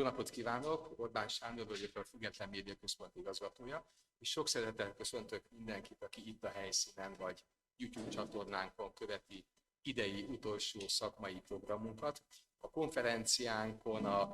Jó napot kívánok! Orbán Sándor vagyok, a Független Média Központ igazgatója, és sok szeretettel köszöntök mindenkit, aki itt a helyszínen vagy YouTube csatornánkon követi idei utolsó szakmai programunkat. A konferenciánkon a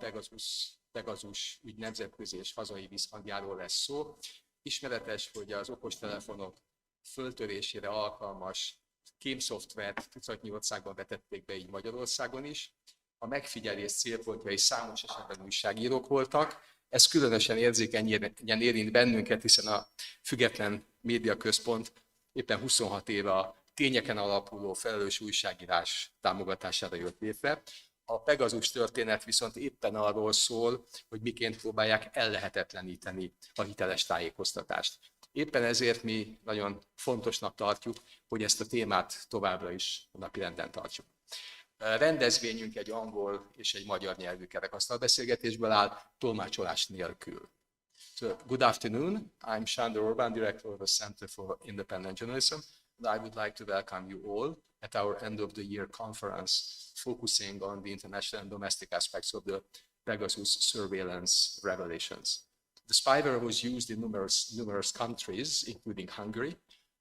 Pegasus ügy nemzetközi és hazai visszhangjáról lesz szó. Ismeretes, hogy az okostelefonok föltörésére alkalmas kémszoftvert tucatnyi országban vetették be, így Magyarországon is. A megfigyelés célpontjai számos esetben újságírók voltak. Ez különösen érzékenyen érint bennünket, hiszen a Független Média Központ éppen 26 éve a tényeken alapuló felelős újságírás támogatására jött létre. A Pegasus történet viszont éppen arról szól, hogy miként próbálják ellehetetleníteni a hiteles tájékoztatást. Éppen ezért mi nagyon fontosnak tartjuk, hogy ezt a témát továbbra is napirenden tartsuk. A rendezvényünk egy angol és egy magyar nyelvű kerekasztalbeszélgetésből áll, tolmácsolás nélkül. So, good afternoon, I'm Sándor Orbán, Director of the Center for Independent Journalism, and I would like to welcome you all at our end of the year conference focusing on the international and domestic aspects of the Pegasus surveillance revelations. The spyware was used in numerous countries, including Hungary,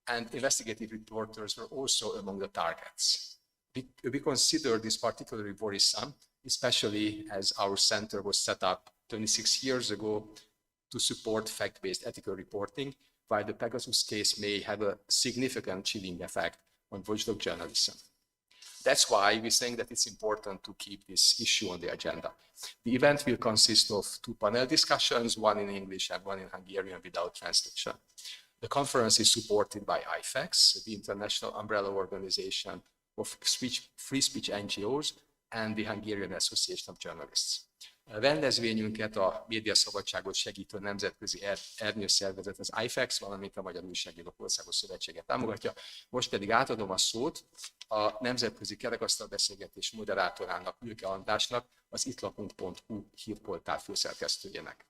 and investigative reporters were also among the targets. We consider this particularly worrisome, especially as our center was set up 26 years ago to support fact-based ethical reporting, while the Pegasus case may have a significant chilling effect on watchdog journalism. That's why we think that it's important to keep this issue on the agenda. The event will consist of 2 panel discussions, one in English and one in Hungarian without translation. The conference is supported by IFEX, the international umbrella organization of free speech NGOs, and the Hungarian Association of Journalists. A rendezvényünket a médiaszabadságot segítő nemzetközi ernyőszervezet, az IFEX, valamint a Magyar Újságírók Országos Szövetsége támogatja. Most pedig átadom a szót a Nemzetközi Kerekasztalbeszélgetés moderátorának, Ülke Andrásnak, az ittlapunk.hu hírportál főszerkesztőjének.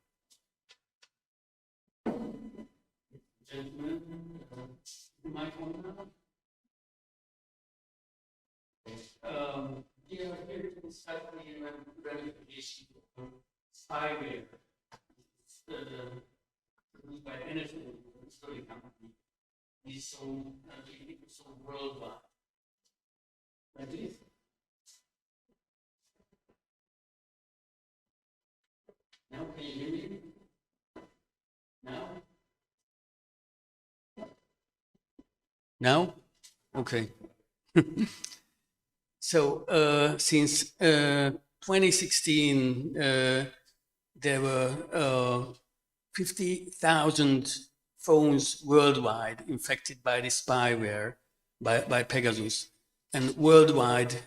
We are here to discuss the verification of spyware produced by NSO, the story company, is so worldwide. Like this. Now, can you hear me? Now? Now? Okay. So since 2016, there were 50,000 phones worldwide infected by this spyware, by Pegasus. And worldwide,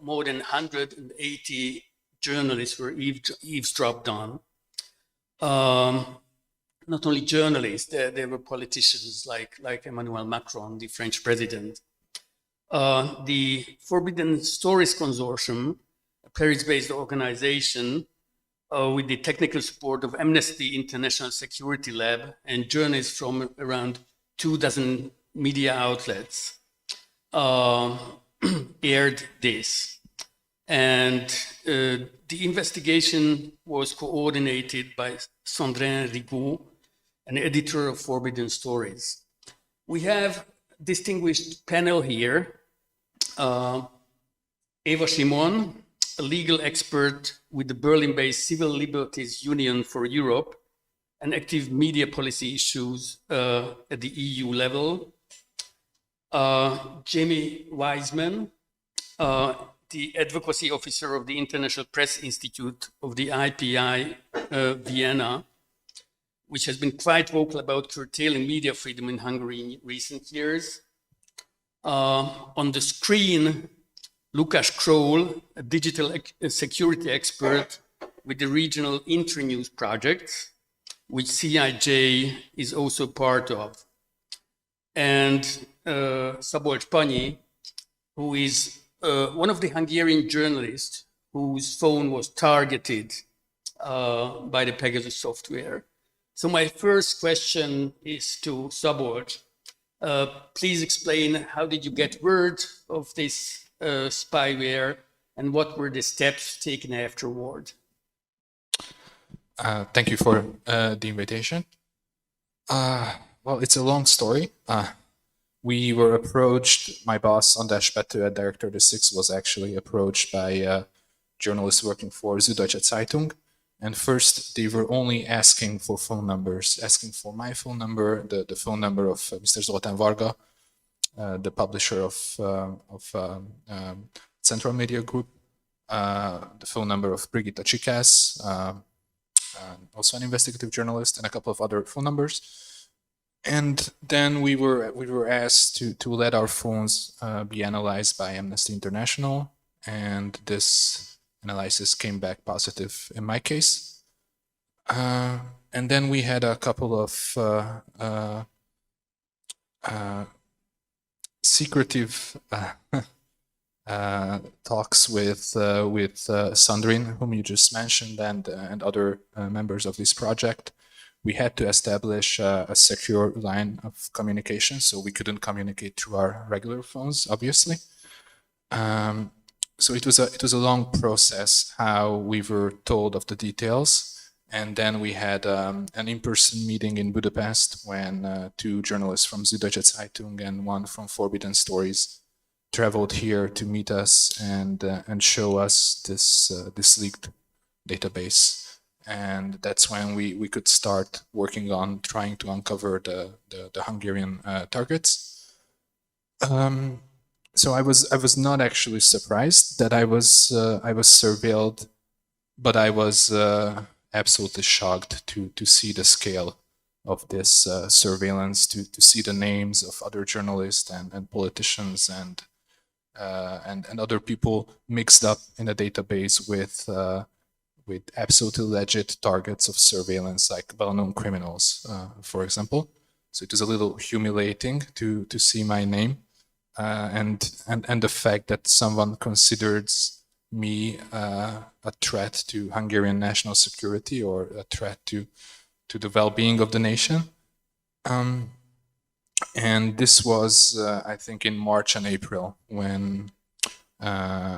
more than 180 journalists were eavesdropped on. Not only journalists, there were politicians like Emmanuel Macron, the French president. The Forbidden Stories Consortium, a Paris-based organization with the technical support of Amnesty International Security Lab and journalists from around 24 media outlets, aired this. And the investigation was coordinated by Sandrine Rigaud, an editor of Forbidden Stories. We have distinguished panel here. Eva Simon, a legal expert with the Berlin-based Civil Liberties Union for Europe and active media policy issues at the EU level. Jamie Wiseman, the advocacy officer of the International Press Institute of the IPI Vienna, which has been quite vocal about curtailing media freedom in Hungary in recent years. On the screen, Lukáš Kroll, a digital security expert with the regional Intranews project, which CIJ is also part of. And Szabolcs Panyi, who is one of the Hungarian journalists whose phone was targeted by the Pegasus software. So my first question is to Szabolcs. Please explain, how did you get word of this spyware and what were the steps taken afterward? Thank you for the invitation. Well, it's a long story. We were approached, my boss, András Pető, Director of the Six, was actually approached by journalists working for Süddeutsche Zeitung. And first, they were only asking for phone numbers, asking for my phone number, the phone number of Mr. Zoltán Varga, the publisher of Central Media Group, the phone number of Brigitta Csikász, also an investigative journalist, and a couple of other phone numbers. And then we were asked to let our phones be analyzed by Amnesty International, and this analysis came back positive in my case. And then we had a couple of secretive talks with Sandrine, whom you just mentioned, and other members of this project. We had to establish a secure line of communication, so we couldn't communicate through our regular phones, obviously. So it was a long process how we were told of the details, and then we had an in-person meeting in Budapest when two journalists from Süddeutsche Zeitung and one from Forbidden Stories traveled here to meet us and show us this leaked database. And that's when we could start working on trying to uncover the Hungarian targets. So I was not actually surprised that I was surveilled, but I was absolutely shocked to see the scale of this surveillance, to see the names of other journalists and politicians and other people mixed up in a database with absolutely legit targets of surveillance, like well-known criminals, for example. So it was a little humiliating to see my name and the fact that someone considers me a threat to Hungarian national security or a threat to the well-being of the nation. And this was, I think, in March and April when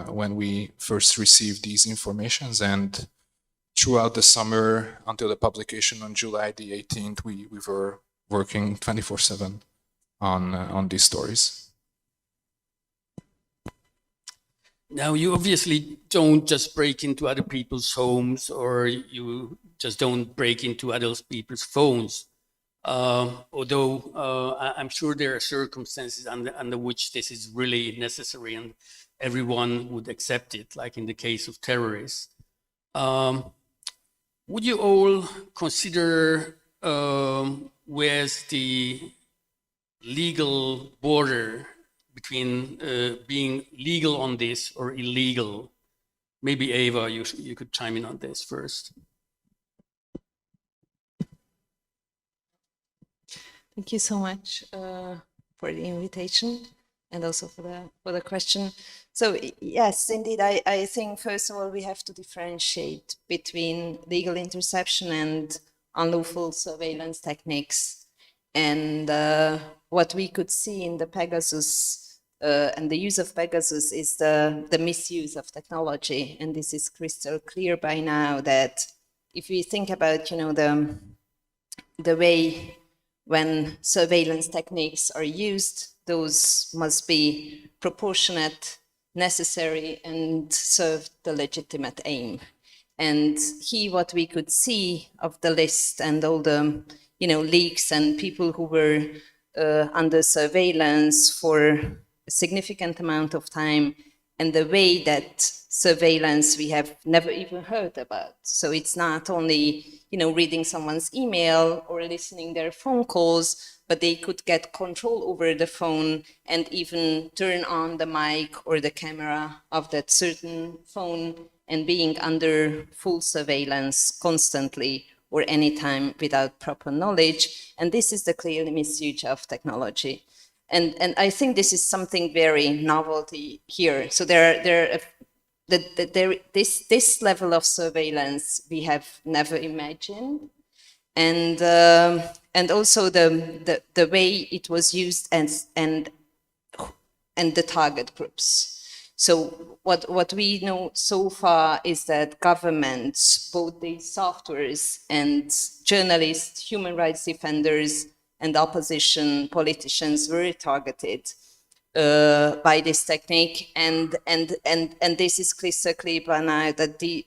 we first received these informations, and throughout the summer until the publication on July the 18th, we were working 24/7 on these stories. Now, you obviously don't just break into other people's homes, or you just don't break into other people's phones. Although I'm sure there are circumstances under which this is really necessary and everyone would accept it, like in the case of terrorists. Would you all consider where's the legal border between being legal on this or illegal? Maybe Eva, you could chime in on this first. Thank you so much for the invitation and also for the question. So yes, indeed, I think first of all we have to differentiate between legal interception and unlawful surveillance techniques. And what we could see in the Pegasus and the use of Pegasus is the misuse of technology. And this is crystal clear by now that if we think about, the way when surveillance techniques are used, those must be proportionate, necessary, and serve the legitimate aim. And here what we could see of the list and all the leaks and people who were under surveillance for a significant amount of time, and the way that surveillance we have never even heard about. So it's not only reading someone's email or listening their phone calls, but they could get control over the phone and even turn on the mic or the camera of that certain phone and being under full surveillance constantly or anytime without proper knowledge. And this is the clear misuse of technology. And I think this is something very novelty here. So this level of surveillance we have never imagined. And also the way it was used and the target groups. So what we know so far is that governments, both the softwares and journalists, human rights defenders, and opposition politicians were targeted by this technique, and this is crystal clear by now that the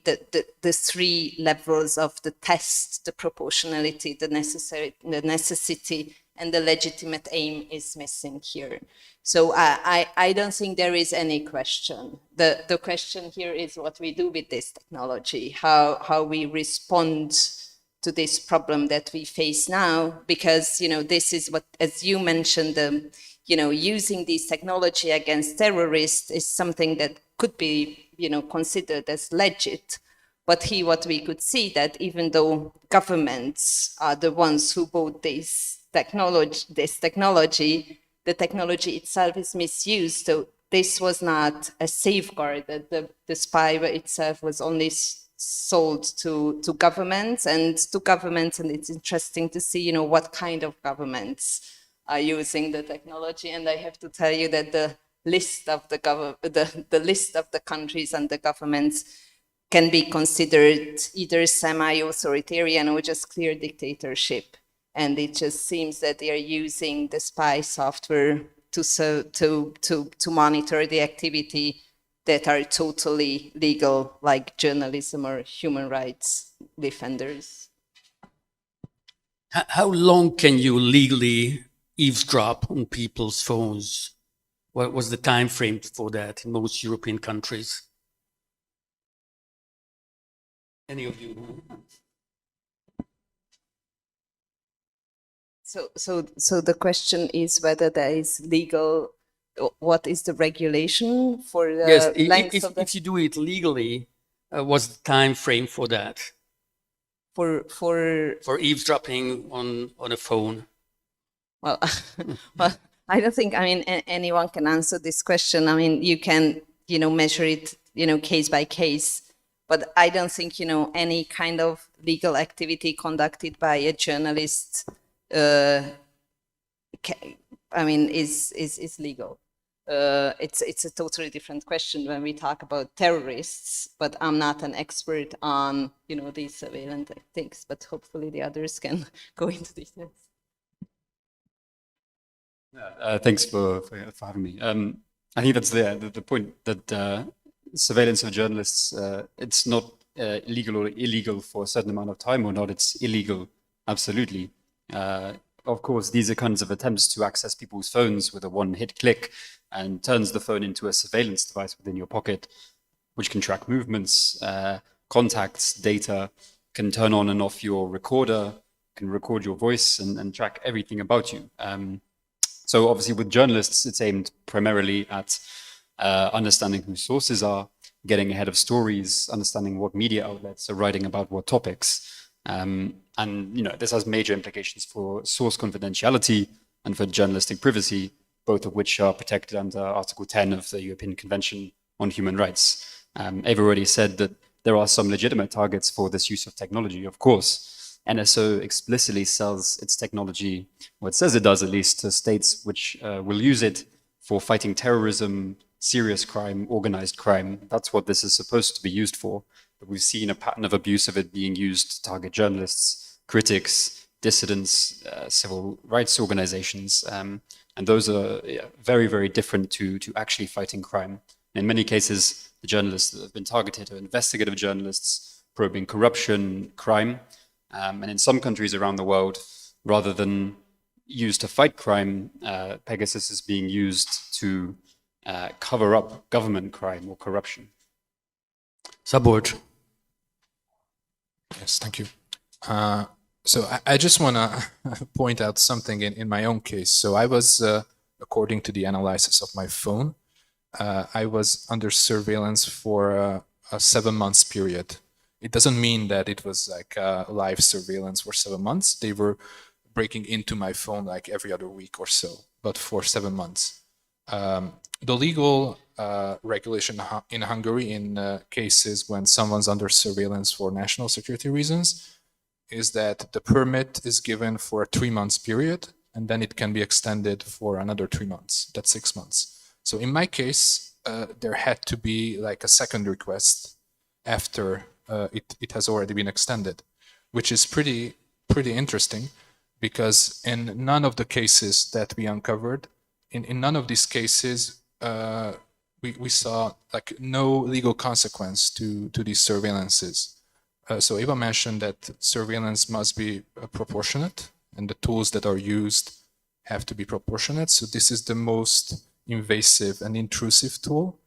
three levels of the test, the proportionality, the necessity, and the legitimate aim is missing here. So I don't think there is any question. The question here is what we do with this technology, how we respond to this problem that we face now, because, you know, this is what, as you mentioned, you know, using this technology against terrorists is something that could be, you know, considered as legit. But here what we could see that even though governments are the ones who bought this technology, the technology itself is misused. So this was not a safeguard, that the spyware itself was only sold to governments, and it's interesting to see, you know, what kind of governments are using the technology. And I have to tell you that the list of the list of the countries and the governments can be considered either semi-authoritarian or just clear dictatorship. And it just seems that they are using the spy software to monitor the activity that are totally legal, like journalism or human rights defenders. How long can you legally eavesdrop on people's phones? What was the time frame for that in most European countries? Any of you? So the question is whether there is legal, what is the regulation for the Yes, length of the... if you do it legally, what's the time frame for that? For eavesdropping on a phone? Well, well, I don't think, I mean, anyone can answer this question. I mean, you can, you know, measure it, you know, case by case. But I don't think, you know, any kind of legal activity conducted by a journalist, I mean, is legal. It's a totally different question when we talk about terrorists, but I'm not an expert on, you know, these surveillance things, but hopefully the others can go into details. Thanks for having me. I think that's the point, that surveillance of journalists, it's not legal or illegal for a certain amount of time or not, it's illegal, absolutely. Of course, these are kinds of attempts to access people's phones with a one-hit click and turns the phone into a surveillance device within your pocket, which can track movements, contacts, data, can turn on and off your recorder, can record your voice and track everything about you. So obviously with journalists, it's aimed primarily at understanding who sources are, getting ahead of stories, understanding what media outlets are writing about what topics. And you know, this has major implications for source confidentiality and for journalistic privacy, both of which are protected under Article 10 of the European Convention on Human Rights. I've already said that there are some legitimate targets for this use of technology, of course. NSO explicitly sells its technology, or it says it does at least, to states which will use it for fighting terrorism, serious crime, organized crime. That's what this is supposed to be used for. But we've seen a pattern of abuse of it being used to target journalists, critics, dissidents, civil rights organizations. And those are very, very different to actually fighting crime. In many cases, the journalists that have been targeted are investigative journalists probing corruption, crime. And in some countries around the world, rather than used to fight crime, Pegasus is being used to cover up government crime or corruption. Sabort. Yes, thank you. So I just want to point out something in my own case. So I was, according to the analysis of my phone, I was under surveillance for a 7 months period. It doesn't mean that it was like live surveillance for 7 months. They were breaking into my phone like every other week or so, but for 7 months. The legal regulation in Hungary in cases when someone's under surveillance for national security reasons is that the permit is given for a 3 months period, and then it can be extended for another 3 months. That's 6 months. So in my case, there had to be like a second request after it has already been extended, which is pretty interesting, because in none of the cases that we uncovered, in none of these cases, we saw like no legal consequence to these surveillances. So Eva mentioned that surveillance must be proportionate, and the tools that are used have to be proportionate. So this is the most invasive and intrusive tool.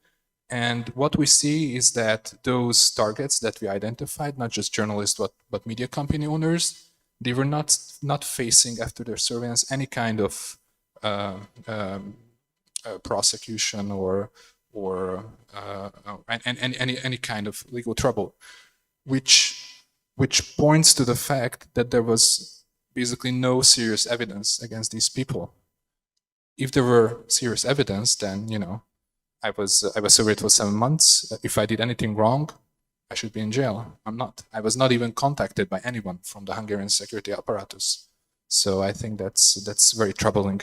And what we see is that those targets that we identified, not just journalists, but media company owners, they were not facing after their surveillance any kind of prosecution or any kind of legal trouble, which points to the fact that there was basically no serious evidence against these people. If there were serious evidence, then I was surveilled for 7 months. If I did anything wrong, I should be in jail. I'm not. I was not even contacted by anyone from the Hungarian security apparatus. So I think that's very troubling.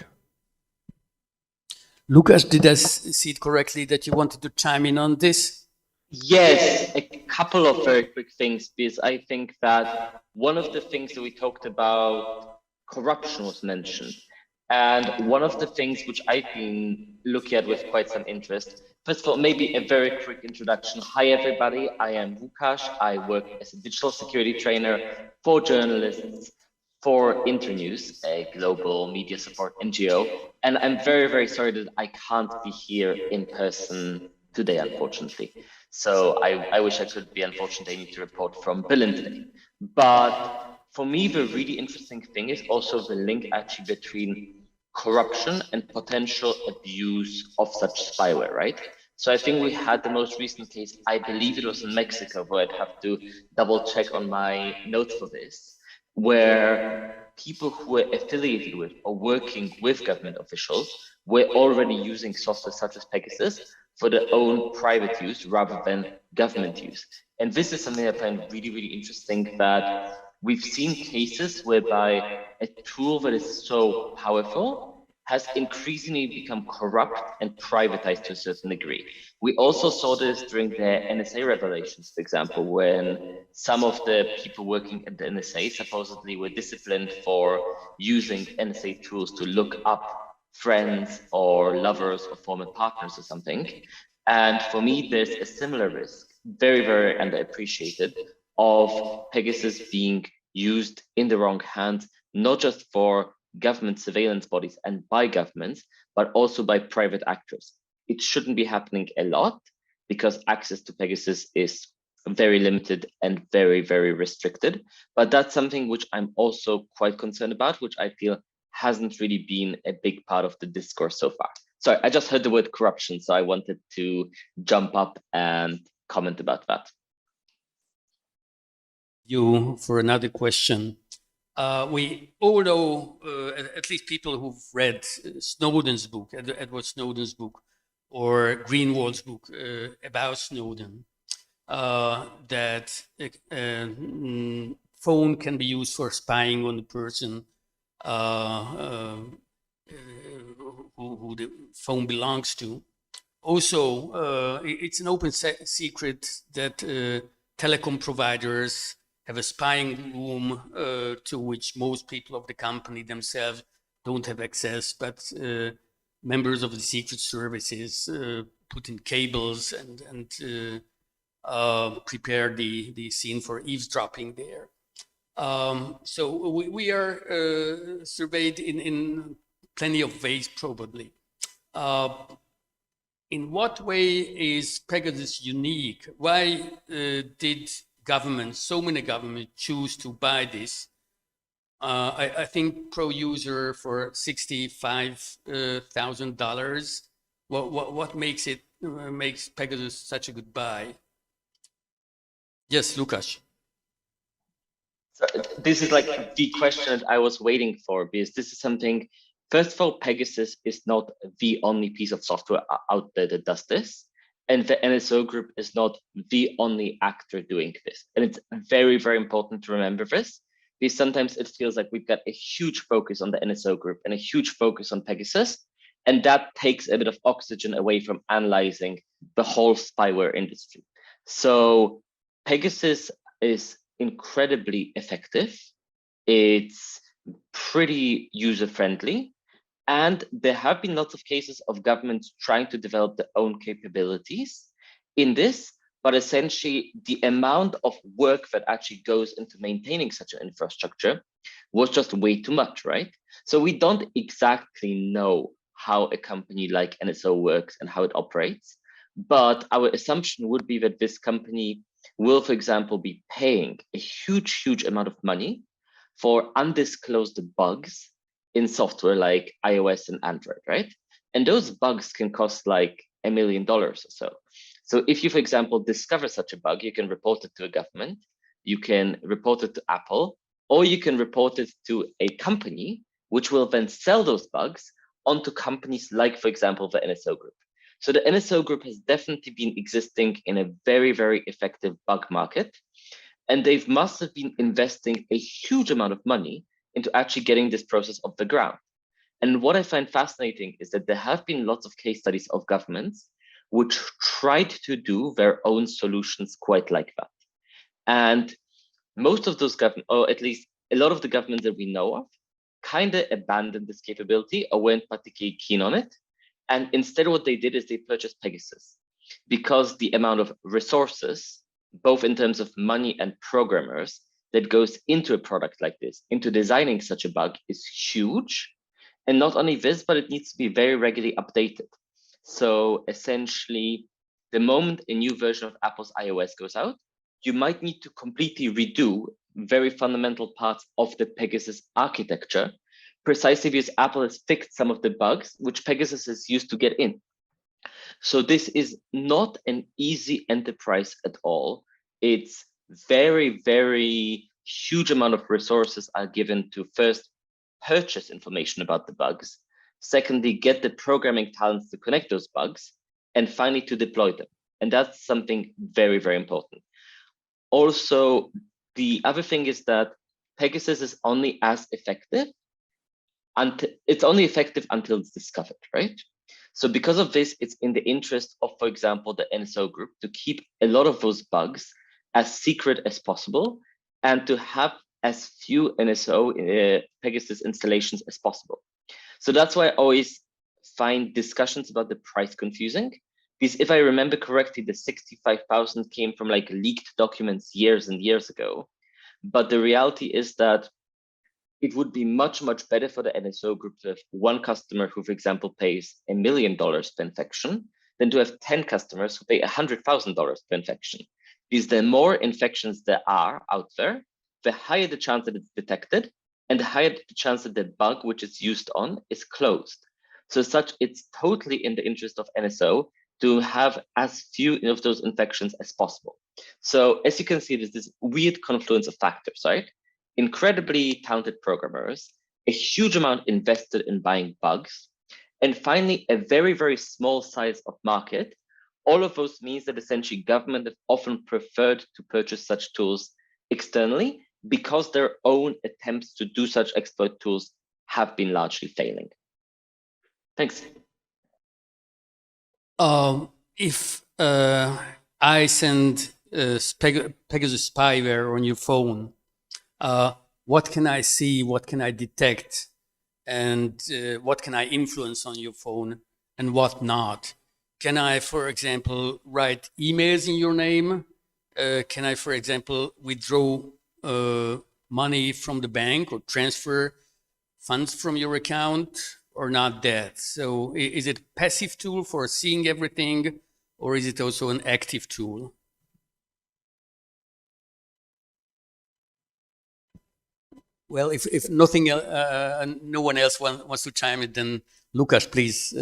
Lucas, did I see it correctly that you wanted to chime in on this? Yes, a couple of very quick things, because I think that one of the things that we talked about, corruption, was mentioned. And one of the things which I've been looking at with quite some interest, first of all, maybe a very quick introduction. Hi, everybody. I am Łukasz. I work as a digital security trainer for journalists for Internews, a global media support NGO. And I'm very, very sorry that I can't be here in person today, unfortunately. So I wish I could be. Unfortunately, I need to report from Berlin today. But for me, the really interesting thing is also the link actually between corruption and potential abuse of such spyware, right? So I think we had the most recent case, I believe it was in Mexico, where I'd have to double check on my notes for this, where people who were affiliated with or working with government officials were already using software such as Pegasus for their own private use rather than government use. And this is something I find really, really interesting, that we've seen cases whereby a tool that is so powerful has increasingly become corrupt and privatized to a certain degree. We also saw this during the NSA revelations, for example, when some of the people working at the NSA supposedly were disciplined for using NSA tools to look up friends or lovers or former partners or something. And for me, there's a similar risk, very, very underappreciated, of Pegasus being used in the wrong hands, not just for government surveillance bodies and by governments, but also by private actors. It shouldn't be happening a lot because access to Pegasus is very limited and very, very restricted. But that's something which I'm also quite concerned about, which I feel hasn't really been a big part of the discourse so far. Sorry, I just heard the word corruption, so I wanted to jump up and comment about that. You for another question. We all know, at least people who've read Snowden's book, Edward Snowden's book, or Greenwald's book about Snowden, that phone can be used for spying on the person who the phone belongs to. Also, it's an open secret that telecom providers have a spying room to which most people of the company themselves don't have access, but members of the secret services put in cables and prepare the scene for eavesdropping there. So we are surveyed in plenty of ways, probably. In what way is Pegasus unique? Why did governments, so many governments, choose to buy this? I think pro user for $65,000. What makes it makes Pegasus such a good buy? Yes, Łukasz. So this is like the question that I was waiting for, because this is something. First of all, Pegasus is not the only piece of software out there that does this. And the NSO group is not the only actor doing this. And it's very, very important to remember this, because sometimes it feels like we've got a huge focus on the NSO group and a huge focus on Pegasus. And that takes a bit of oxygen away from analyzing the whole spyware industry. So Pegasus is incredibly effective. It's pretty user-friendly. And there have been lots of cases of governments trying to develop their own capabilities in this, but essentially the amount of work that actually goes into maintaining such an infrastructure was just way too much, right? So we don't exactly know how a company like NSO works and how it operates, but our assumption would be that this company will, for example, be paying a huge amount of money for undisclosed bugs in software like iOS and Android, right? And those bugs can cost like $1 million or so. So if you, for example, discover such a bug, you can report it to a government, you can report it to Apple, or you can report it to a company, which will then sell those bugs onto companies like, for example, the NSO Group. So the NSO Group has definitely been existing in a very effective bug market. And they must have been investing a huge amount of money into actually getting this process off the ground. And what I find fascinating is that there have been lots of case studies of governments which tried to do their own solutions quite like that. And most of those governments, or at least a lot of the governments that we know of, kind of abandoned this capability or weren't particularly keen on it. And instead what they did is they purchased Pegasus, because the amount of resources, both in terms of money and programmers, that goes into a product like this, into designing such a bug, is huge. And not only this, but it needs to be very regularly updated. So essentially, the moment a new version of Apple's iOS goes out, you might need to completely redo very fundamental parts of the Pegasus architecture, precisely because Apple has fixed some of the bugs which Pegasus is used to get in. So this is not an easy enterprise at all. It's very huge amount of resources are given to first purchase information about the bugs, secondly, get the programming talents to connect those bugs, and finally to deploy them. And that's something very important. Also, the other thing is that Pegasus is only as effective until it's discovered, right? So because of this, it's in the interest of, for example, the NSO Group to keep a lot of those bugs as secret as possible and to have as few NSO Pegasus installations as possible. So that's why I always find discussions about the price confusing, because if I remember correctly, the 65,000 came from like leaked documents years and years ago. But the reality is that it would be much better for the NSO Group to have one customer who, for example, pays $1 million per infection than to have 10 customers who pay $100,000 per infection. Because the more infections there are out there, the higher the chance that it's detected and the higher the chance that the bug which it's used on is closed. So as such, it's totally in the interest of NSO to have as few of those infections as possible. So as you can see, there's this weird confluence of factors, right? Incredibly talented programmers, a huge amount invested in buying bugs, and finally, a very small size of market. All of those means that essentially government have often preferred to purchase such tools externally because their own attempts to do such exploit tools have been largely failing. Thanks. If I send Pegasus spyware on your phone, what can I see, what can I detect, and what can I influence on your phone and what not? Can I, for example, write emails in your name? Can I, for example, withdraw money from the bank or transfer funds from your account or not that? So is it a passive tool for seeing everything, or is it also an active tool? Well, if nothing, no one else wants to chime in, then Lukas, please.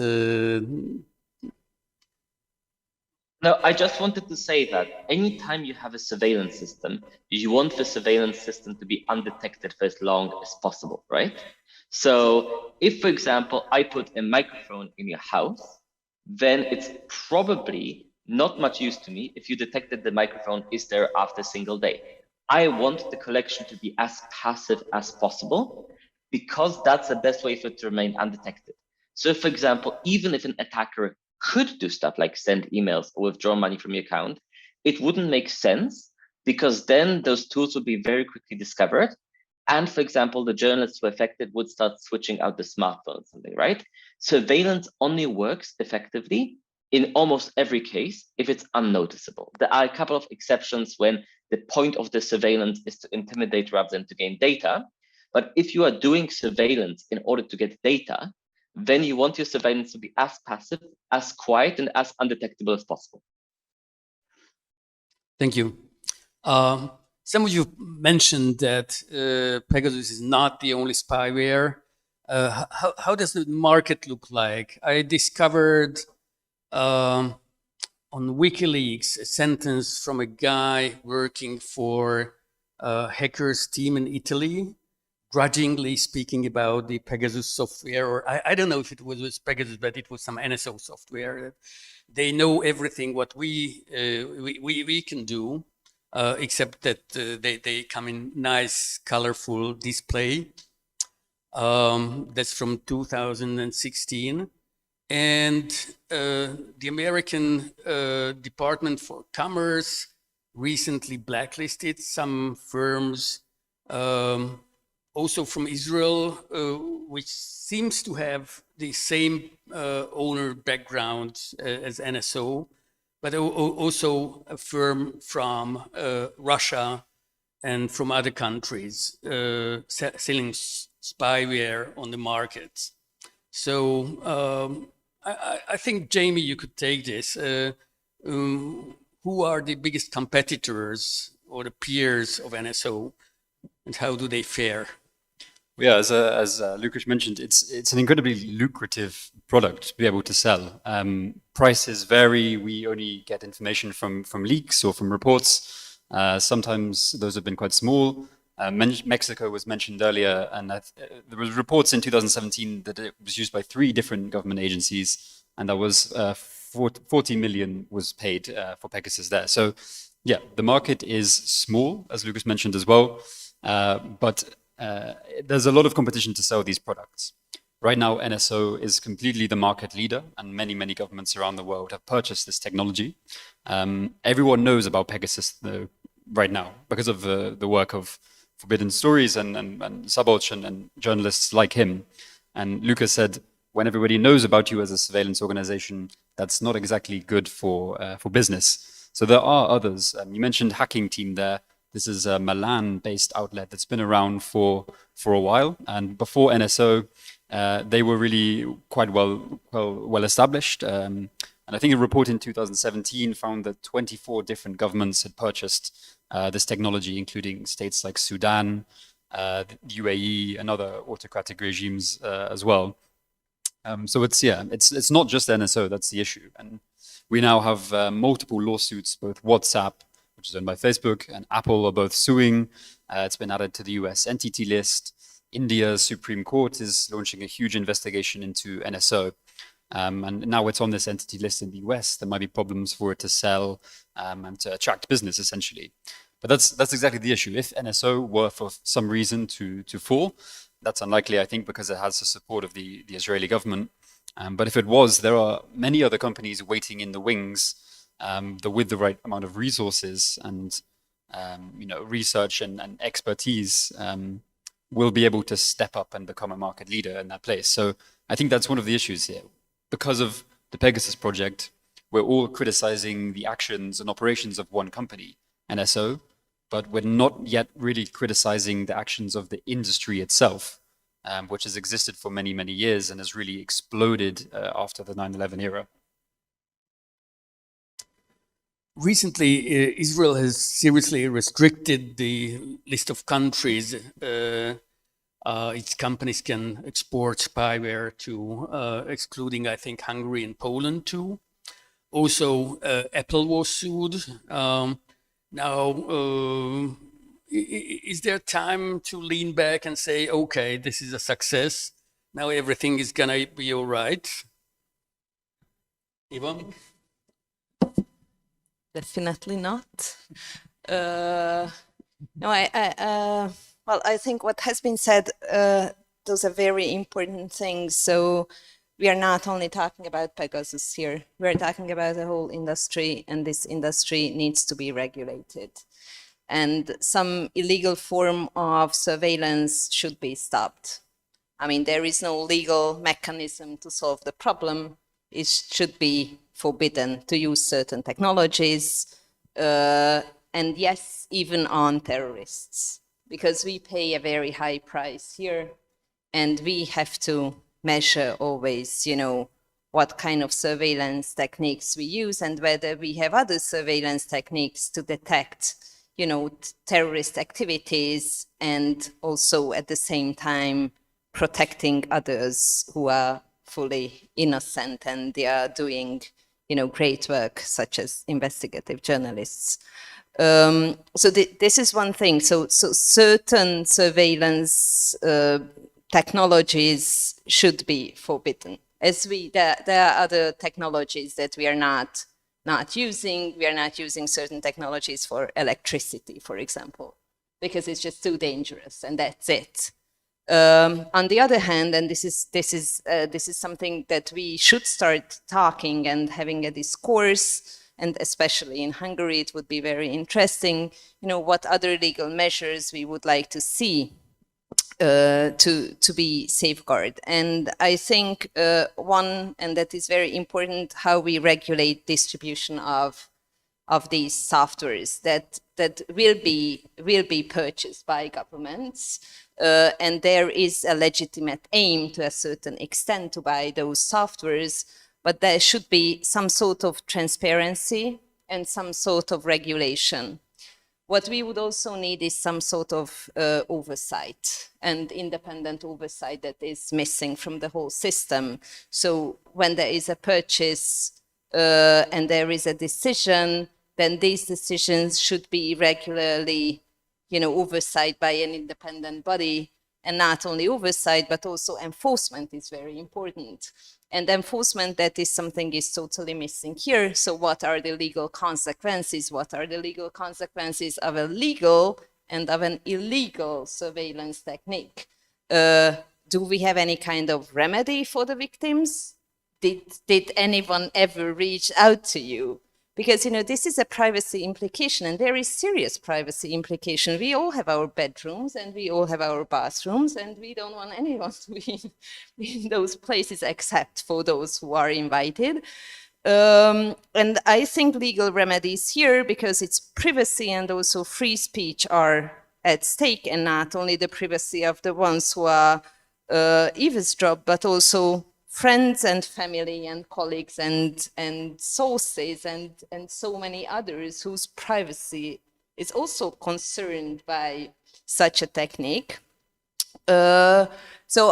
No, I just wanted to say that anytime you have a surveillance system, you want the surveillance system to be undetected for as long as possible, right? So if, for example, I put a microphone in your house, then it's probably not much use to me if you detected the microphone is there after a single day. I want the collection to be as passive as possible because that's the best way for it to remain undetected. So for example, even if an attacker could do stuff like send emails or withdraw money from your account, it wouldn't make sense because then those tools would be very quickly discovered. And for example, the journalists who are affected would start switching out the smartphone or something, right? Surveillance only works effectively in almost every case if it's unnoticeable. There are a couple of exceptions when the point of the surveillance is to intimidate rather than to gain data. But if you are doing surveillance in order to get data, then you want your surveillance to be as passive, as quiet, and as undetectable as possible. Thank you. Some of you mentioned that Pegasus is not the only spyware. How does the market look like? I discovered on WikiLeaks a sentence from a guy working for a hackers team in Italy, grudgingly speaking about the Pegasus software, or I don't know if it was Pegasus, but it was some NSO software. They know everything what we can do, except that they come in nice, colorful display. That's from 2016. And the American Department for Commerce recently blacklisted some firms, also from Israel, which seems to have the same owner background as NSO, but also a firm from Russia and from other countries selling spyware on the market. So I think, Jamie, you could take this. Who are the biggest competitors or the peers of NSO, and how do they fare? Yeah, as Lukasz mentioned, it's an incredibly lucrative product to be able to sell. Prices vary. We only get information from leaks or from reports. Sometimes those have been quite small. Mexico was mentioned earlier, and there was reports in 2017 that it was used by 3 different government agencies, and that was 40 million was paid for Pegasus there. So, yeah, the market is small, as Lukasz mentioned as well, but there's a lot of competition to sell these products. Right now, NSO is completely the market leader, and many governments around the world have purchased this technology. Everyone knows about Pegasus right now because of the work of Forbidden Stories and Szabolcs and journalists like him. And Lukasz said, when everybody knows about you as a surveillance organization, that's not exactly good for business. So there are others. You mentioned Hacking Team there. This is a Milan-based outlet that's been around for a while. And before NSO, they were really quite well established. And I think a report in 2017 found that 24 different governments had purchased this technology, including states like Sudan, the UAE, and other autocratic regimes as well. So it's not just NSO that's the issue. And we now have multiple lawsuits, both WhatsApp, which is owned by Facebook, and Apple are both suing. It's been added to the US entity list. India's Supreme Court is launching a huge investigation into NSO. And now it's on this entity list in the US. There might be problems for it to sell and to attract business, essentially. But that's exactly the issue. If NSO were for some reason to fall, that's unlikely, I think, because it has the support of the Israeli government. But if it was, there are many other companies waiting in the wings with the right amount of resources and research and expertise will be able to step up and become a market leader in that place. So I think that's one of the issues here. Because of the Pegasus project, we're all criticizing the actions and operations of one company, NSO, but we're not yet really criticizing the actions of the industry itself, which has existed for many years and has really exploded after the 9/11 era. Recently, Israel has seriously restricted the list of countries its companies can export spyware to, excluding, I think, Hungary and Poland too. Also, Apple was sued. Now, is there time to lean back and say, okay, this is a success, now everything is gonna be all right? Ivan? Definitely not. No, well, I think what has been said, those are very important things. So we are not only talking about Pegasus here, we are talking about a whole industry, and this industry needs to be regulated. And some illegal form of surveillance should be stopped. I mean, there is no legal mechanism to solve the problem. It should be forbidden to use certain technologies, and yes, even on terrorists, because we pay a very high price here, and we have to measure always, you know, what kind of surveillance techniques we use and whether we have other surveillance techniques to detect, you know, terrorist activities, and also at the same time protecting others who are fully innocent and they are doing, you know, great work, such as investigative journalists. This is one thing. So certain surveillance technologies should be forbidden. As there are other technologies that we are not using. We are not using certain technologies for electricity, for example, because it's just too dangerous, and that's it. On the other hand, and this is something that we should start talking and having a discourse, and especially in Hungary, it would be very interesting, you know, what other legal measures we would like to see to be safeguarded. And I think one, and that is very important, how we regulate distribution of these softwares that will be purchased by governments, and there is a legitimate aim to a certain extent to buy those softwares, but there should be some sort of transparency and some sort of regulation. What we would also need is some sort of oversight and independent oversight that is missing from the whole system. So when there is a purchase and there is a decision, then these decisions should be regularly, you know, oversight by an independent body, and not only oversight, but also enforcement is very important. And enforcement, that is something is totally missing here. So what are the legal consequences? What are the legal consequences of a legal and of an illegal surveillance technique? Do we have any kind of remedy for the victims? Did anyone ever reach out to you? Because, you know, this is a privacy implication, and there is serious privacy implication. We all have our bedrooms and we all have our bathrooms, and we don't want anyone to be in those places except for those who are invited. And I think legal remedies here, because it's privacy and also free speech are at stake, and not only the privacy of the ones who are eavesdrop, but also friends and family and colleagues and sources and so many others whose privacy is also concerned by such a technique. So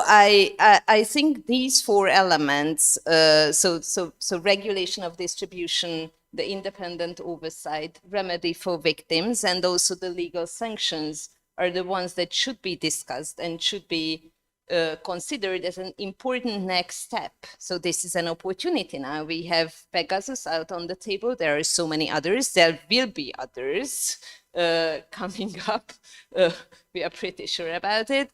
I think these four elements, so regulation of distribution, the independent oversight, remedy for victims, and also the legal sanctions are the ones that should be discussed and should be considered as an important next step. So this is an opportunity now. We have Pegasus out on the table. There are so many others. There will be others coming up. We are pretty sure about it.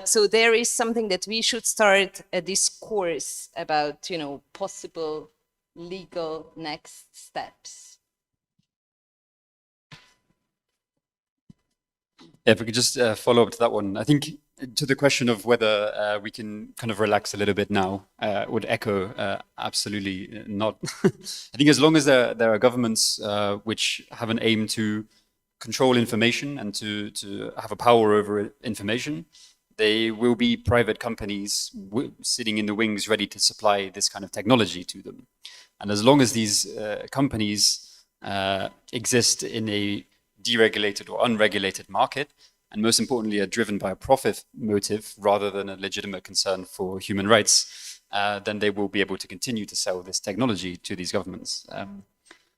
So there is something that we should start a discourse about, you know, possible legal next steps. Yeah, if we could just follow up to that one. I think to the question of whether we can kind of relax a little bit now, would echo absolutely not. I think as long as there are governments which have an aim to control information and to have a power over information, they will be private companies sitting in the wings ready to supply this kind of technology to them. And as long as these companies exist in a deregulated or unregulated market, and most importantly are driven by a profit motive rather than a legitimate concern for human rights, then they will be able to continue to sell this technology to these governments.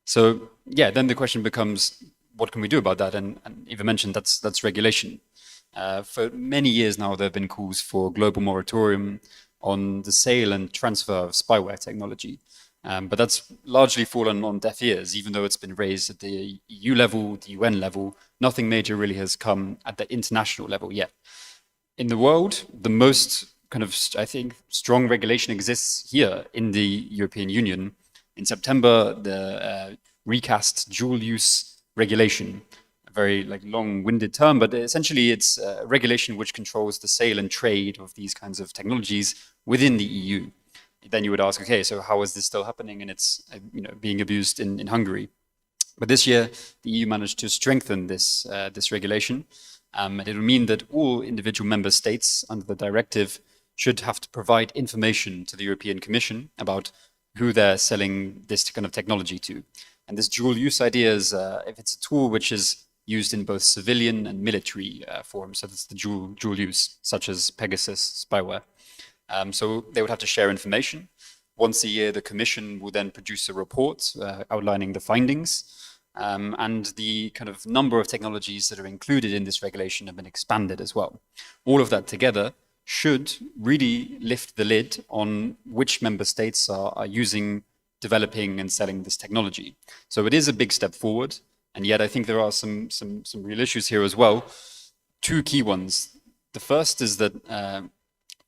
So yeah, then the question becomes, what can we do about that? And Eva mentioned that's regulation. For many years now, there have been calls for global moratorium on the sale and transfer of spyware technology. But that's largely fallen on deaf ears, even though it's been raised at the EU level, the UN level. Nothing major really has come at the international level yet. In the world, the most kind of, I think, strong regulation exists here in the European Union. In September, the recast dual-use regulation, a very long-winded term, but essentially it's a regulation which controls the sale and trade of these kinds of technologies within the EU. Then you would ask, okay, so how is this still happening and it's being abused in Hungary? But this year, the EU managed to strengthen this regulation. And it will mean that all individual member states under the directive should have to provide information to the European Commission about who they're selling this kind of technology to. And this dual use idea is, if it's a tool which is used in both civilian and military forms, so that's the dual use, such as Pegasus spyware. So they would have to share information. Once a year, the Commission will then produce a report outlining the findings. And the kind of number of technologies that are included in this regulation have been expanded as well. All of that together should really lift the lid on which member states are using, developing and selling this technology. So it is a big step forward, and yet I think there are some real issues here as well. Two key ones. The first is that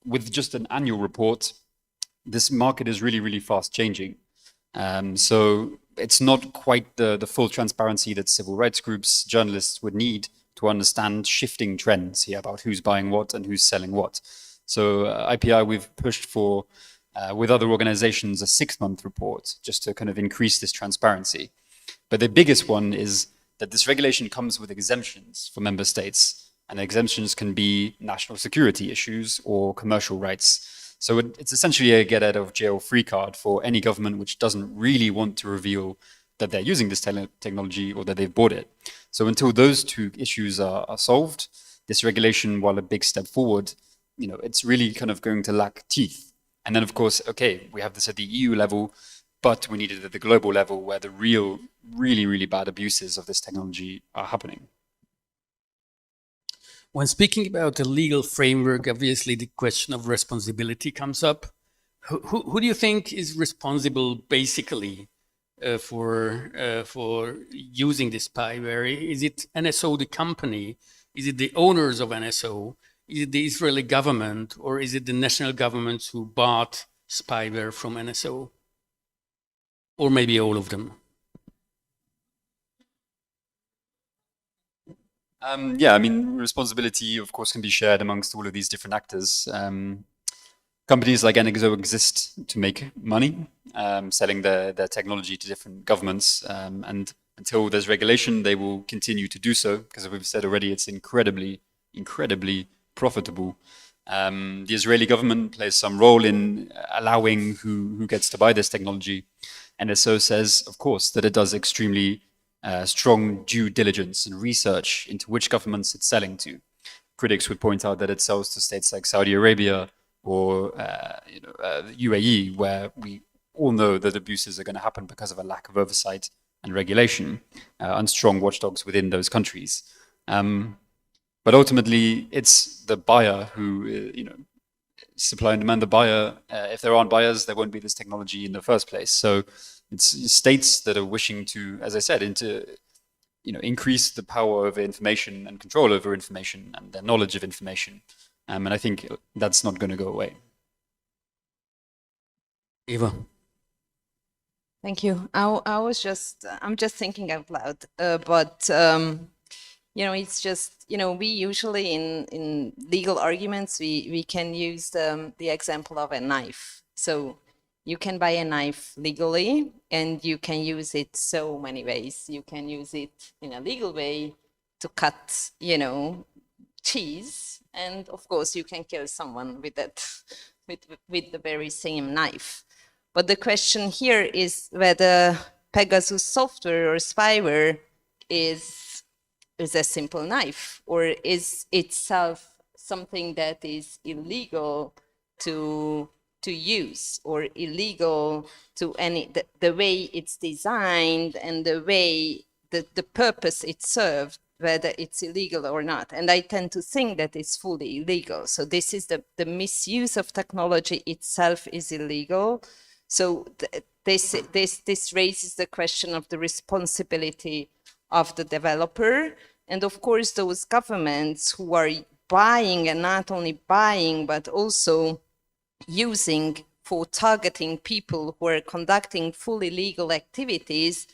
with just an annual report, this market is really fast changing. So it's not quite the full transparency that civil rights groups, journalists would need to understand shifting trends here about who's buying what and who's selling what. So IPI, we've pushed for, with other organizations, a 6-month report just to kind of increase this transparency. But the biggest one is that this regulation comes with exemptions for member states, and exemptions can be national security issues or commercial rights. So it's essentially a get out of jail free card for any government which doesn't really want to reveal that they're using this technology or that they've bought it. So until those two issues are solved, this regulation, while a big step forward, it's really kind of going to lack teeth. And then, of course, okay, we have this at the EU level, but we need it at the global level where the really bad abuses of this technology are happening. When speaking about the legal framework, obviously the question of responsibility comes up. Who do you think is responsible basically for using this spyware? Is it NSO, the company? Is it the owners of NSO? Is it the Israeli government? Or is it the national governments who bought spyware from NSO? Or maybe all of them? Yeah, I mean, responsibility, of course, can be shared amongst all of these different actors. Companies like NSO exist to make money, selling their technology to different governments. And until there's regulation, they will continue to do so, because as we've said already, it's incredibly profitable. The Israeli government plays some role in allowing who gets to buy this technology. NSO says, of course, that it does extremely strong due diligence and research into which governments it's selling to. Critics would point out that it sells to states like Saudi Arabia or UAE, where we all know that abuses are going to happen because of a lack of oversight and regulation and strong watchdogs within those countries. But ultimately, it's the buyer who, supply and demand. The buyer, if there aren't buyers, there won't be this technology in the first place. So it's states that are wishing to, as I said, increase the power over information and control over information and their knowledge of information. And I think that's not going to go away. Eva. Thank you. I'm just thinking out loud, but it's just, we usually in legal arguments, we can use the example of a knife. So you can buy a knife legally and you can use it so many ways. You can use it in a legal way to cut, cheese. And of course you can kill someone with that, with the very same knife. But the question here is whether Pegasus software or spyware is a simple knife, or is itself something that is illegal to use, or illegal to the way it's designed and the way the purpose it served, whether it's illegal or not. And I tend to think that it's fully illegal. So this is the misuse of technology itself is illegal. So this raises the question of the responsibility of the developer. And of course, those governments who are buying, and not only buying, but also using for targeting people who are conducting fully legal activities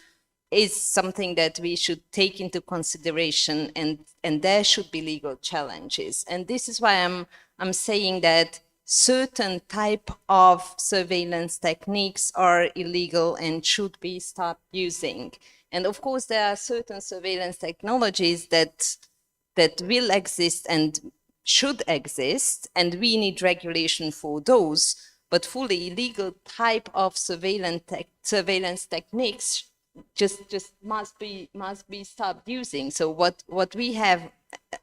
is something that we should take into consideration, and there should be legal challenges. And this is why I'm saying that certain type of surveillance techniques are illegal and should be stopped using. And of course, there are certain surveillance technologies that will exist and should exist, and we need regulation for those. But fully illegal type of surveillance techniques just must be stopped using. So what we have,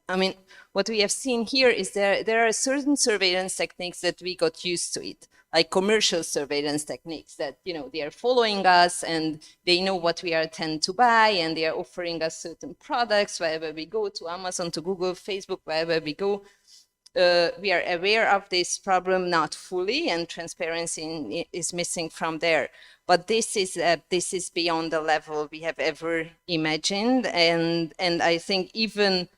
I mean, what we have seen here is there are certain surveillance techniques that we got used to it, like commercial surveillance techniques that, you know, they are following us and they know what we are tend to buy, and they are offering us certain products wherever we go, to Amazon, to Google, Facebook, wherever we go. We are aware of this problem, not fully, and transparency is missing from there. But this is beyond the level we have ever imagined, and I think even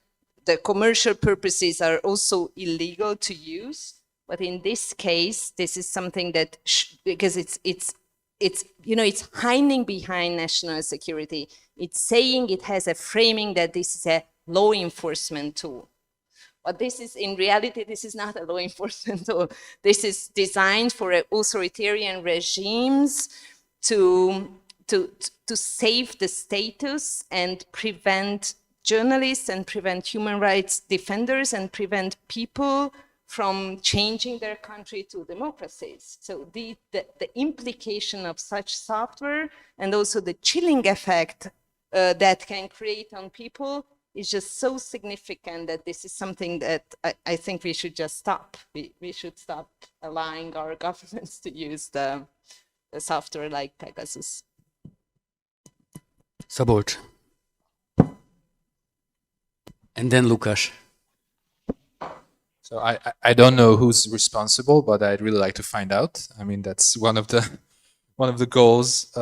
the commercial purposes are also illegal to use. But in this case, this is something that because it's you know, it's hiding behind national security. It's saying it has a framing that this is a law enforcement tool. But this is, in reality, this is not a law enforcement tool. This is designed for authoritarian regimes to save the status and prevent journalists and prevent human rights defenders and prevent people from changing their country to democracies. So the implication of such software, and also the chilling effect that can create on people, is just so significant that this is something that I think we should just stop. We should stop allowing our governments to use the software like Pegasus. Szabolcs. And then Lukas. So I don't know who's responsible, but I'd really like to find out. I mean, that's one of the goals.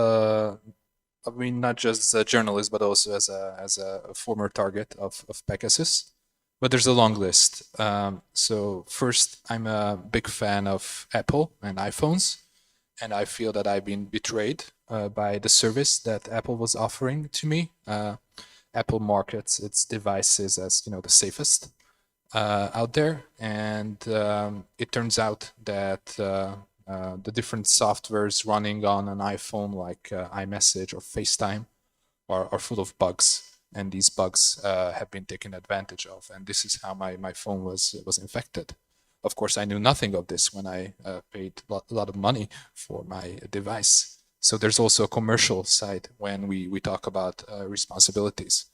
I mean, not just as a journalist, but also as a former target of Pegasus. But there's a long list. So first, I'm a big fan of Apple and iPhones, and I feel that I've been betrayed by the service that Apple was offering to me. Apple markets its devices as, you know, the safest out there, and it turns out that the different softwares running on an iPhone, like iMessage or FaceTime, are full of bugs, and these bugs have been taken advantage of, and this is how my phone was infected. Of course, I knew nothing of this when I paid a lot of money for my device. So there's also a commercial side when we talk about responsibilities.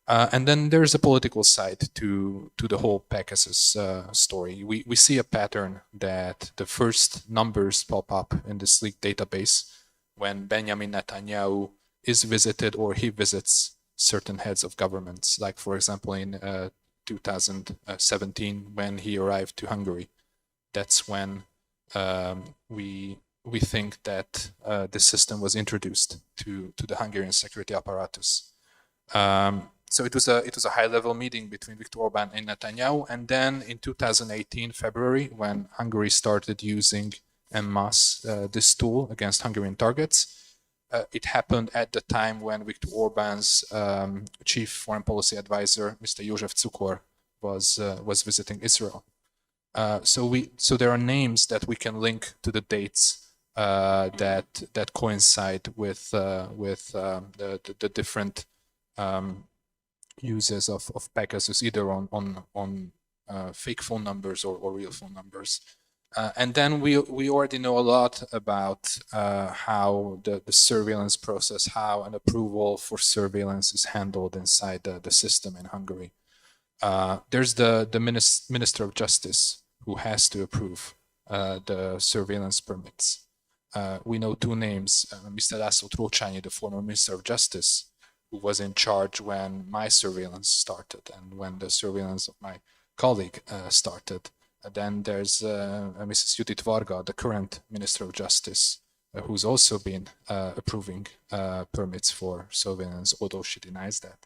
And then there's a political side to the whole Pegasus story. We see a pattern that the first numbers pop up in this leaked database when Benjamin Netanyahu is visited or he visits certain heads of governments, like, for example, in 2017 when he arrived to Hungary. That's when we think that this system was introduced to the Hungarian security apparatus. So it was a high-level meeting between Viktor Orbán and Netanyahu, and then in 2018 February, when Hungary started using en masse this tool against Hungarian targets, it happened at the time when Viktor Orbán's chief foreign policy advisor, Mr. József Cukor, was visiting Israel. So there are names that we can link to the dates that coincide with the different uses of Pegasus, either on fake phone numbers or real phone numbers. And then we already know a lot about how the surveillance process, how an approval for surveillance is handled inside the system in Hungary. There's the Minister of Justice who has to approve the surveillance permits. We know two names, Mr. László Trócsányi, the former Minister of Justice, who was in charge when my surveillance started and when the surveillance of my colleague started. Then there's Mrs. Judit Varga, the current Minister of Justice, who's also been approving permits for surveillance, although she denies that.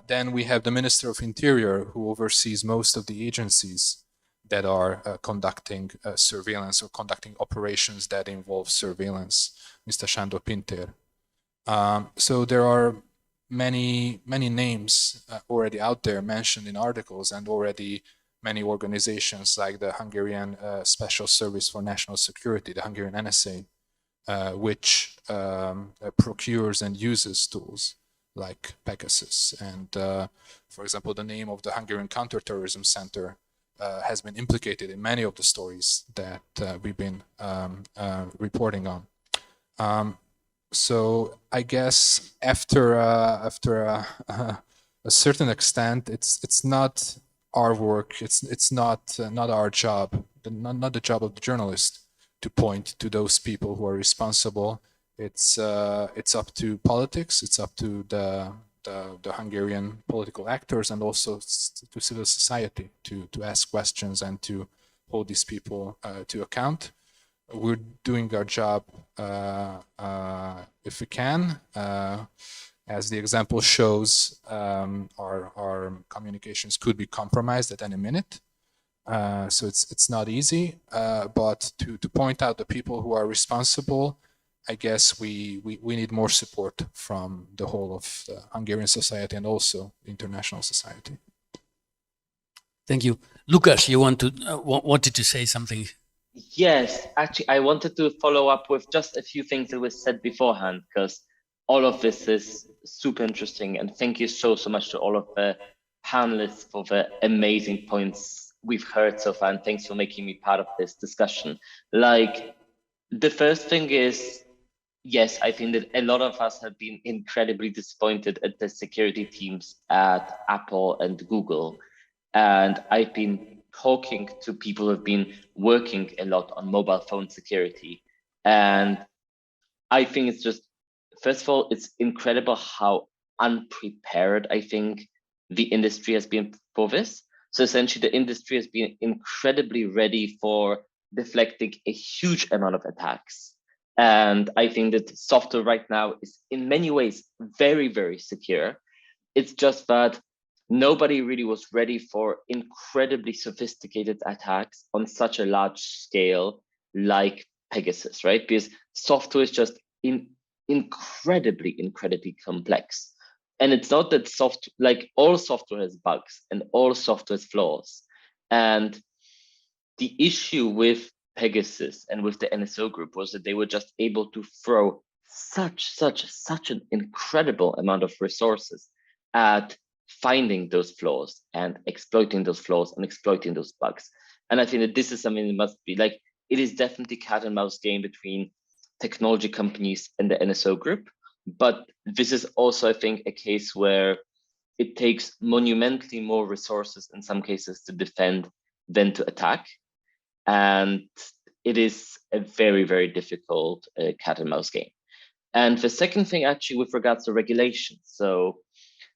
Then we have the Minister of Interior, who oversees most of the agencies that are conducting surveillance or conducting operations that involve surveillance, Mr. Sándor Pintér. So there are many names already out there mentioned in articles, and already many organizations like the Hungarian Special Service for National Security, the Hungarian NSA, which procures and uses tools like Pegasus. And for example, the name of the Hungarian Counterterrorism Center has been implicated in many of the stories that we've been reporting on. So I guess after a certain extent, it's not our work. It's not our job, not the job of the journalist to point to those people who are responsible. It's up to politics. It's up to the Hungarian political actors, and also to civil society to ask questions and to hold these people to account. We're doing our job if we can. As the example shows, our communications could be compromised at any minute. So it's not easy, but to point out the people who are responsible, I guess we need more support from the whole of the Hungarian society and also the international society. Thank you. Lukas, you wanted to say something? Yes, actually, I wanted to follow up with just a few things that was said beforehand, because all of this is super interesting. And thank you so much to all of the panelists for the amazing points we've heard so far. And thanks for making me part of this discussion. Like, the first thing is, yes, I think that a lot of us have been incredibly disappointed at the security teams at Apple and Google. And I've been talking to people who have been working a lot on mobile phone security. And I think it's just, first of all, it's incredible how unprepared I think the industry has been for this. So essentially the industry has been incredibly ready for deflecting a huge amount of attacks. And I think that software right now is in many ways very, very secure. It's just that nobody really was ready for incredibly sophisticated attacks on such a large scale like Pegasus, right? Because software is just incredibly complex. And it's not that like all software has bugs and all software has flaws. And the issue with Pegasus and with the NSO group was that they were just able to throw such an incredible amount of resources at finding those flaws and exploiting those flaws and exploiting those bugs. And I think that this is something that must be like, it is definitely cat and mouse game between technology companies and the NSO group. But this is also, I think, a case where it takes monumentally more resources in some cases to defend than to attack. And it is a very, very difficult cat and mouse game. And the second thing, actually, with regards to regulation. So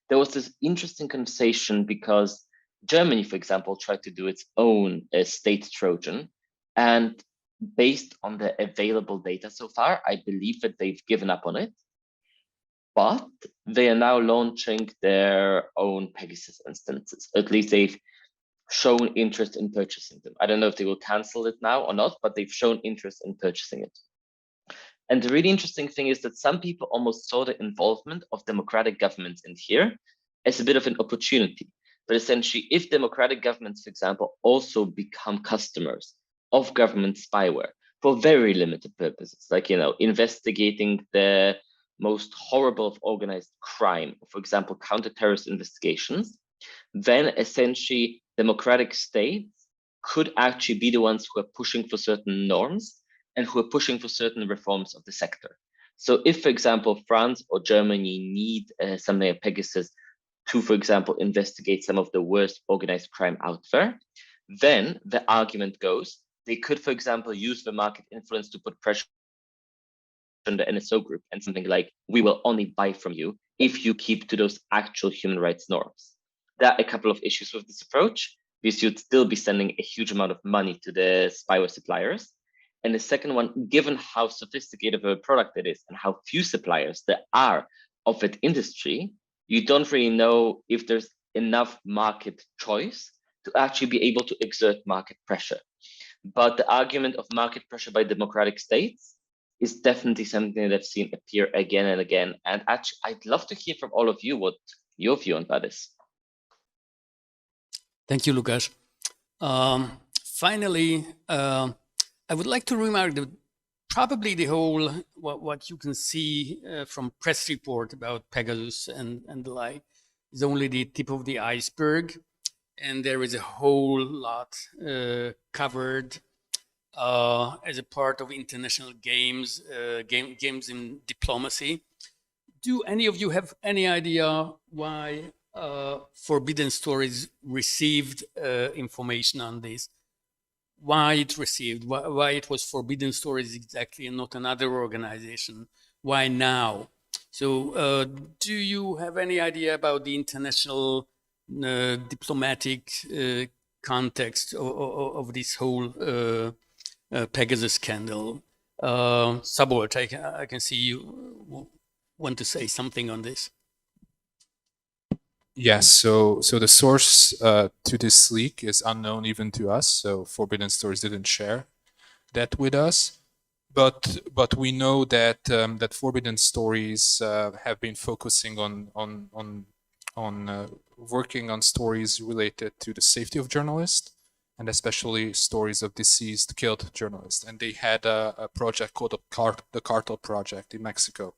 there was this interesting conversation because Germany, for example, tried to do its own state Trojan. And based on the available data so far, I believe that they've given up on it. But they are now launching their own Pegasus instances. At least they've shown interest in purchasing them. I don't know if they will cancel it now or not, but they've shown interest in purchasing it. And the really interesting thing is that some people almost saw the involvement of democratic governments in here as a bit of an opportunity. But essentially, if democratic governments, for example, also become customers of government spyware for very limited purposes, like, you know, investigating the most horrible of organized crime, for example, counter-terrorist investigations, then essentially democratic states could actually be the ones who are pushing for certain norms and who are pushing for certain reforms of the sector. So if, for example, France or Germany need something like Pegasus to, for example, investigate some of the worst organized crime out there, then the argument goes, they could, for example, use the market influence to put pressure on the NSO group and something like, we will only buy from you if you keep to those actual human rights norms. There are a couple of issues with this approach, because you'd still be sending a huge amount of money to the spyware suppliers. And the second one, given how sophisticated of a product it is and how few suppliers there are of that industry, you don't really know if there's enough market choice to actually be able to exert market pressure. But the argument of market pressure by democratic states is definitely something that I've seen appear again and again. And actually, I'd love to hear from all of you what your view on that is. Thank you, Lukáš. Finally, I would like to remark that probably the whole, what you can see from press report about Pegasus and the like is only the tip of the iceberg. And there is a whole lot covered as a part of international games, games in diplomacy. Do any of you have any idea why Forbidden Stories received information on this? Why it received, why it was Forbidden Stories exactly and not another organization? Why now? So do you have any idea about the international diplomatic context of this whole Pegasus scandal? Szabolcs, I can see you want to say something on this. Yes, so the source to this leak is unknown even to us. So Forbidden Stories didn't share that with us, but we know that that Forbidden Stories have been focusing on working on stories related to the safety of journalists, and especially stories of deceased, killed journalists. And they had a project called the Cartel Project in Mexico.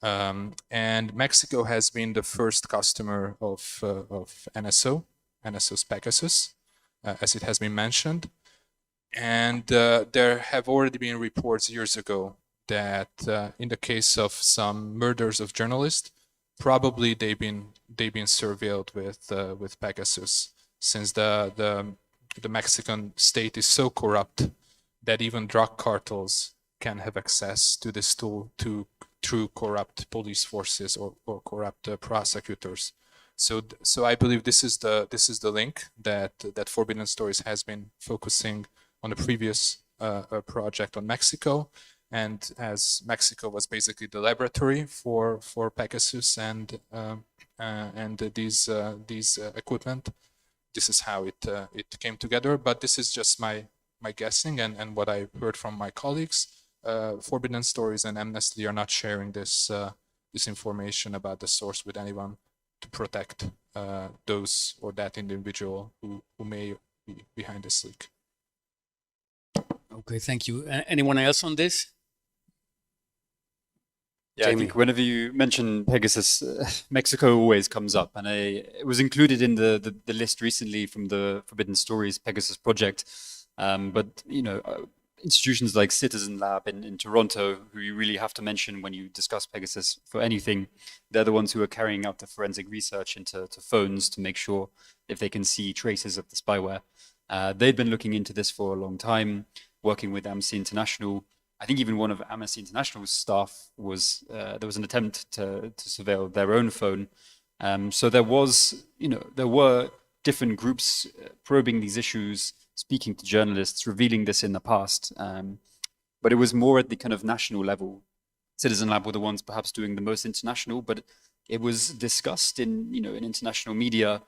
And Mexico has been the first customer of NSO's Pegasus, as it has been mentioned. And there have already been reports years ago that in the case of some murders of journalists, probably they've been surveilled with Pegasus, since the Mexican state is so corrupt that even drug cartels can have access to this tool through corrupt police forces or corrupt prosecutors. So I believe this is the link that Forbidden Stories has been focusing on the previous project on Mexico, and as Mexico was basically the laboratory for Pegasus and these equipment, this is how it came together. But this is just my guessing and what I heard from my colleagues. Forbidden Stories and Amnesty are not sharing this information about the source with anyone to protect those or that individual who may be behind this leak. Okay, thank you. Anyone else on this? Yeah, Jamie. I think whenever you mention Pegasus, Mexico always comes up, and it was included in the list recently from the Forbidden Stories Pegasus project. But institutions like Citizen Lab in Toronto, who you really have to mention when you discuss Pegasus for anything, they're the ones who are carrying out the forensic research into phones to make sure if they can see traces of the spyware. They've been looking into this for a long time, working with Amnesty International. I think even one of Amnesty International's staff was, there was an attempt to surveil their own phone. So there were different groups probing these issues, speaking to journalists, revealing this in the past. But it was more at the kind of national level. Citizen Lab were the ones perhaps doing the most international, but it was discussed in international media.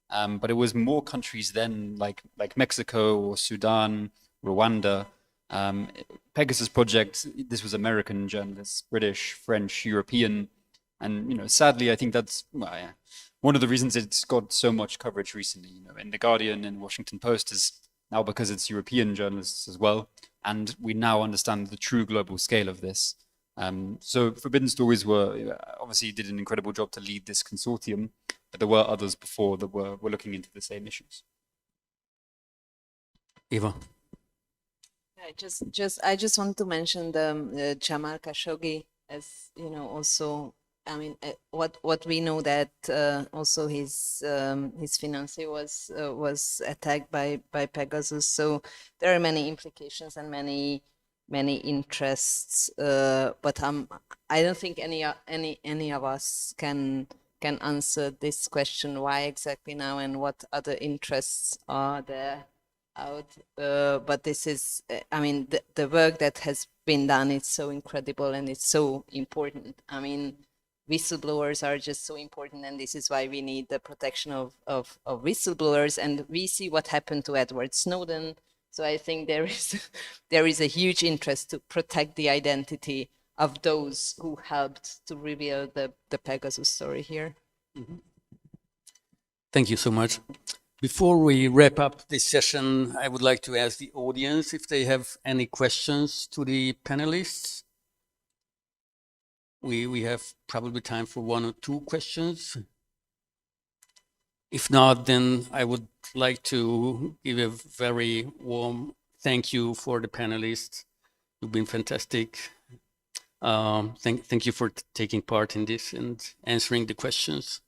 But it was more countries then, like Mexico or Sudan, Rwanda. Pegasus project, this was American journalists, British, French, European. And sadly, I think that's one of the reasons it's got so much coverage recently. In The Guardian and Washington Post is now because it's European journalists as well, and we now understand the true global scale of this. So Forbidden Stories obviously did an incredible job to lead this consortium, but there were others before that were looking into the same issues. Eva. I just want to mention the Jamal Khashoggi, as also. I mean, what we know that also his fiancé was attacked by Pegasus. So there are many implications and many interests. But I don't think any of us can answer this question: why exactly now, and what other interests are there out? But this is, I mean, the work that has been done is so incredible and it's so important. I mean, whistleblowers are just so important, and this is why we need the protection of whistleblowers. And we see what happened to Edward Snowden. So I think there is a huge interest to protect the identity of those who helped to reveal the Pegasus story here. Thank you so much. Before we wrap up this session, I would like to ask the audience if they have any questions to the panelists. We have probably time for 1 or 2 questions. If not, then I would like to give a very warm thank you for the panelists. You've been fantastic. Thank you for taking part in this and answering the questions.